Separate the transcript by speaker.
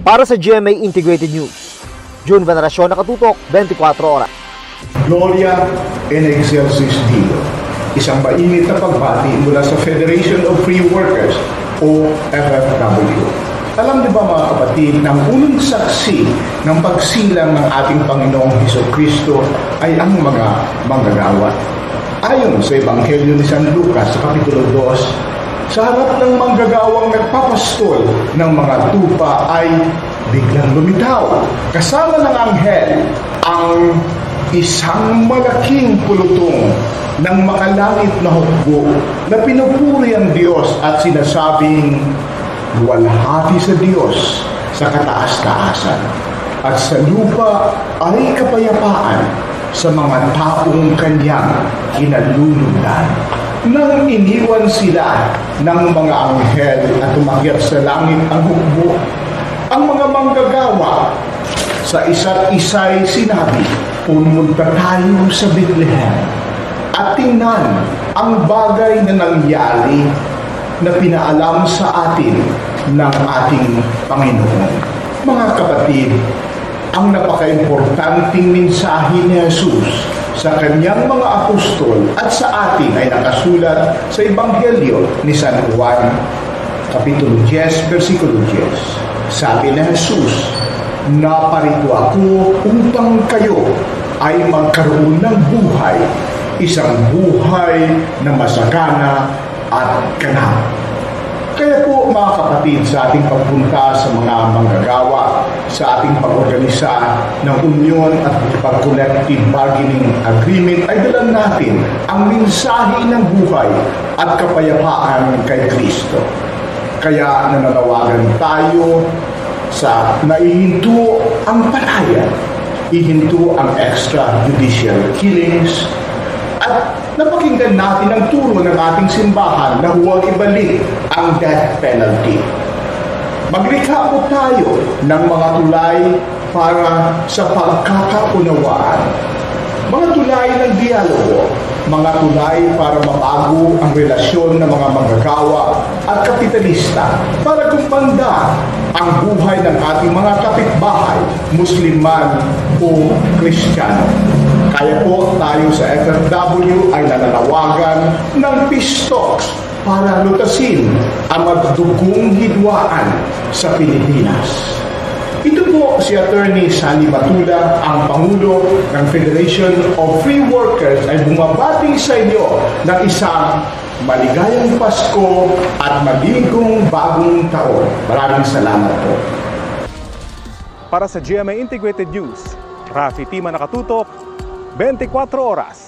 Speaker 1: Para sa GMA Integrated News, June Veneracion, nakatutok, 24 oras.
Speaker 2: Gloria in Excelsis Deo. Isang mainit na pagbati mula sa Federation of Free Workers o FFW. Alam niyo ba mga kapatid, na ang unang saksi ng pagsilang ng ating Panginoong Hesukristo ay ang mga manggagawa. Ayon sa Ebanghelyo ni San Lucas sa Kapitulo 2, sa harap ng manggagawang nagpapastol ng mga tupa ay biglang lumitaw. Kasama ng anghel ang isang malaking pulutong ng makalangit na hukbo na pinupuri ang Diyos at sinasabing, "Luwalhati sa Diyos sa kataas-taasan, at sa lupa ay kapayapaan sa mga taong kanyang kinalulugdan." Nang iniwan sila ng mga anghel at umakyat sa langit ang hukbo, ang mga manggagawa sa isa't isa'y sinabi, "Pumunta tayo sa Bethlehem at tingnan ang bagay na nangyari na pinaalam sa atin ng ating Panginoon." Mga kapatid, ang napaka-importanting mensahe ni Jesus sa kanyang mga apostol at sa atin ay nakasulat sa Ebanghelyo ni San Juan, Kapitulo 10, versikulo 10. Sabi ni Jesus, "Naparito ako upang kayo ay magkaroon ng buhay, isang buhay na masagana at ganap." Kaya po mga kapatid, sa ating pagpunta sa mga manggagawa, sa ating pag-organisa ng union at pag-collective bargaining agreement, ay dalan natin ang mensahe ng buhay at kapayapaan kay Kristo. Kaya nananawagan tayo sa naihinto ang palayan, ihinto ang extrajudicial killings, at napakinggan natin ang turo ng ating simbahan na huwag ibalik ang death penalty. Maglikha po tayo ng mga tulay para sa pagkakaunawaan, mga tulay ng dialogo, mga tulay para mabago ang relasyon ng mga manggagawa at kapitalista, para gumpanda ang buhay ng ating mga kapitbahay, Muslim man o Kristiyano. Kaya po tayo sa FFW ay nananawagan ng pisto para lutasin ang magdugong hidwaan sa Pilipinas. Ito po si Attorney Sani Batula, ang Pangulo ng Federation of Free Workers, ay bumabati sa inyo ng isang maligayang Pasko at maligong bagong taon. Maraming salamat po.
Speaker 3: Para sa GMA Integrated News, Rafi Tima, nakatutok, 24 oras.